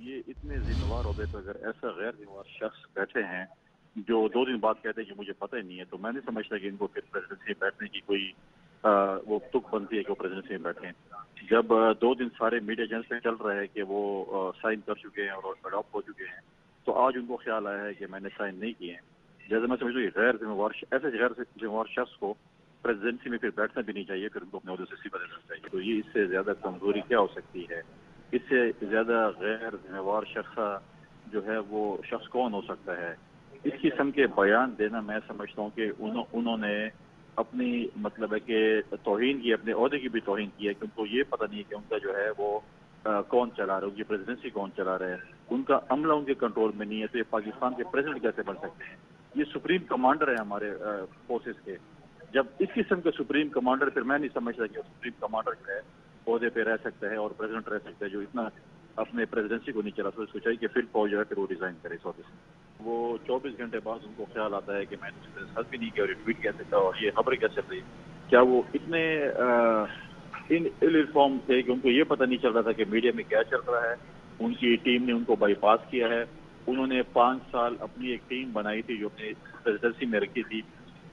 یہ اتنے ذمہ عہدے پہ اگر ایسا غیر ذمہ شخص بیٹھے ہیں جو 2 دن بعد کہتے ہیں کہ مجھے پتہ ہی نہیں ہے، تو میں نہیں سمجھتا کہ ان کو پھر پریزیڈنسی میں بیٹھنے کی کوئی وہ تک بنتی ہے کہ وہ پریزیڈنسی میں بیٹھیں۔ جب 2 دن سارے میڈیا ایجنٹس پہ چل رہا ہے کہ وہ سائن کر چکے ہیں اور اڈاپٹ ہو چکے ہیں، تو آج ان کو خیال آیا ہے کہ میں نے سائن نہیں کیے ہیں۔ جیسے میں سمجھتا ہوں یہ غیر ذمہ وار ایسے غیر ذمہ وار شخص کو پریزیڈنسی میں پھر بیٹھنا بھی نہیں چاہیے، پھر ان کو اپنے عہدے سے استعفا دینا چاہیے۔ تو یہ اس سے زیادہ کمزوری کیا ہو سکتی ہے؟ اس سے زیادہ غیر ذمہ وار شخص جو ہے وہ شخص کون ہو سکتا ہے؟ اس قسم کے بیان دینا میں سمجھتا ہوں کہ انہوں نے اپنی مطلب ہے کہ توہین کی، اپنے عہدے کی بھی توہین کی ہے، کہ ان کو یہ پتہ نہیں کہ ان کا جو ہے وہ کون چلا رہا ہے، ان کی پریزیڈنسی کون چلا رہا ہے، ان کا عملہ ان کے کنٹرول میں نہیں ہے، تو یہ پاکستان کے پریزیڈنٹ کیسے بن سکتے ہیں؟ یہ سپریم کمانڈر ہے ہمارے فورسز کے۔ جب اس قسم کے سپریم کمانڈر، پھر میں نہیں سمجھتا کہ سپریم کمانڈر جو ہے عہدے پہ رہ سکتا ہے اور پریزیڈنٹ رہ سکتا ہے، جو اتنا اپنے پریزیڈنسی کو نہیں چلا سکتا۔ اس کو چاہیے کہ فیلڈ فوج جو ہے پھر وہ ریزائن کرے اس عہدے سے۔ وہ 24 گھنٹے بعد ان کو خیال آتا ہے کہ میں نے حد بھی نہیں کیا اور یہ ٹویٹ کیسے تھا اور یہ خبریں کیسے رہی؟ کیا وہ اتنے انفارم تھے کہ ان کو یہ پتہ نہیں چل رہا تھا کہ میڈیا میں کیا چل رہا ہے؟ ان کی ٹیم نے ان کو بائی پاس کیا ہے۔ انہوں نے 5 سال اپنی ایک ٹیم بنائی تھی جو اپنی پریزیڈنسی میں رکھی تھی،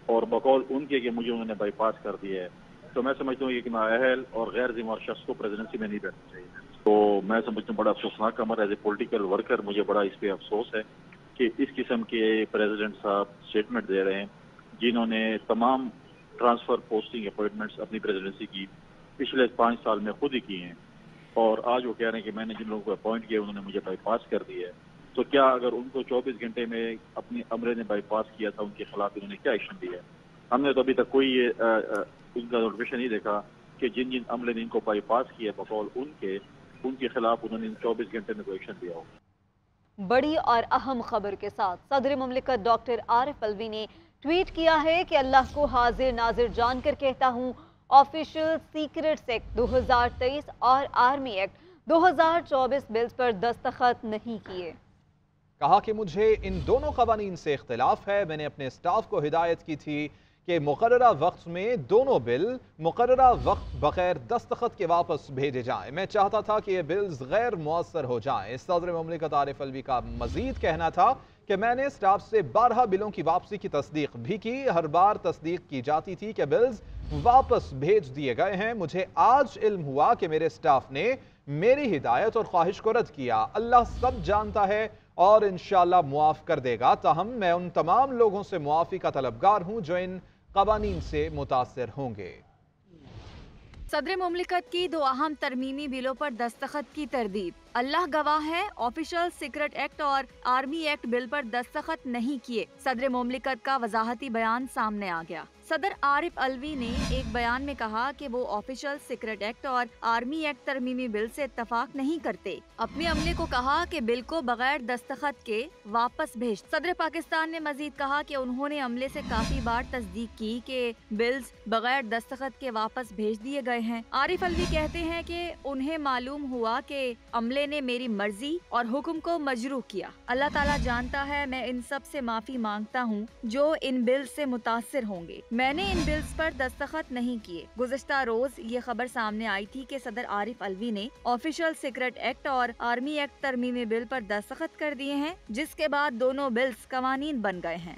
اور بقول ان کے کہ مجھے انہوں نے بائی پاس کر دیا ہے۔ تو میں سمجھتا ہوں کہ نااہل اور غیر ذمہ دار شخص کو پریزیڈنسی میں نہیں بیٹھنا چاہیے۔ تو میں سمجھتا ہوں بڑا افسوسناک عمل ایز اے پولیٹیکل ورکر، مجھے بڑا اس پہ افسوس ہے کہ اس قسم کے پریزیڈنٹ صاحب اسٹیٹمنٹ دے رہے ہیں، جنہوں نے تمام ٹرانسفر پوسٹنگ اپوائنٹمنٹس اپنی پریزیڈنسی کی پچھلے 5 سال میں خود ہی کی ہیں، اور آج وہ کہہ رہے ہیں کہ میں نے جن لوگوں کو اپوائنٹ کیا انہوں نے مجھے بائی پاس کر دیا ہے۔ تو کیا اگر ان کو 24 گھنٹے میں اپنی عملے نے بائی پاس کیا تھا، ان کے خلاف انہوں نے کیا ایکشن لیا ہے؟ ہم نے تو ابھی تک کوئی ان کا نوٹیفیکیشن نہیں دیکھا کہ جن عملے نے ان کو بائی پاس کیا بقول ان کے خلاف انہوں نے 24 گھنٹے میں کوئی ایکشن لیا ہو۔ بڑی اور اہم خبر کے ساتھ صدر مملکت ڈاکٹر عارف الوی نے ٹویٹ کیا ہے کہ اللہ کو حاضر ناظر جان کر کہتا ہوں، آفیشل سیکرٹس ایکٹ 2023 اور آرمی ایکٹ 2024 بلز پر دستخط نہیں کیے۔ کہا کہ مجھے ان دونوں قوانین سے اختلاف ہے۔ میں نے اپنے اسٹاف کو ہدایت کی تھی کہ مقررہ وقت میں دونوں بل مقررہ وقت بغیر دستخط کے واپس بھیجے جائیں۔ میں چاہتا تھا کہ یہ بلز غیر مؤثر ہو جائیں۔ صدر مملکت عارف الوی کا مزید کہنا تھا کہ میں نے اسٹاف سے 12 بلوں کی واپسی کی تصدیق بھی کی۔ ہر بار تصدیق کی جاتی تھی کہ بلز واپس بھیج دیے گئے ہیں۔ مجھے آج علم ہوا کہ میرے اسٹاف نے میری ہدایت اور خواہش کو رد کیا۔ اللہ سب جانتا ہے اور انشاءاللہ معاف کر دے گا۔ تاہم میں ان تمام لوگوں سے معافی کا طلبگار ہوں جو ان قوانین سے متاثر ہوں گے۔ صدر مملکت کی 2 اہم ترمیمی بلوں پر دستخط کی تردید۔ اللہ گواہ ہے، آفیشل سیکرٹ ایکٹ اور آرمی ایکٹ بل پر دستخط نہیں کیے۔ صدر مملکت کا وضاحتی بیان سامنے آ گیا۔ صدر عارف الوی نے ایک بیان میں کہا کہ وہ آفیشل سیکرٹ ایکٹ اور آرمی ایکٹ ترمیمی بل سے اتفاق نہیں کرتے۔ اپنے عملے کو کہا کہ بل کو بغیر دستخط کے واپس بھیج۔ صدر پاکستان نے مزید کہا کہ انہوں نے عملے سے کافی بار تصدیق کی کہ بلز بغیر دستخط کے واپس بھیج دیے گئے ہیں۔ عارف الوی کہتے ہیں کہ انہیں معلوم ہوا کہ عملے نے میری مرضی اور حکم کو مجروح کیا۔ اللہ تعالیٰ جانتا ہے، میں ان سب سے معافی مانگتا ہوں جو ان بلز سے متاثر ہوں گے۔ میں نے ان بلز پر دستخط نہیں کیے۔ گزشتہ روز یہ خبر سامنے آئی تھی کہ صدر عارف الوی نے آفیشل سیکرٹ ایکٹ اور آرمی ایکٹ ترمیمی بل پر دستخط کر دیے ہیں، جس کے بعد دونوں بلز قوانین بن گئے ہیں۔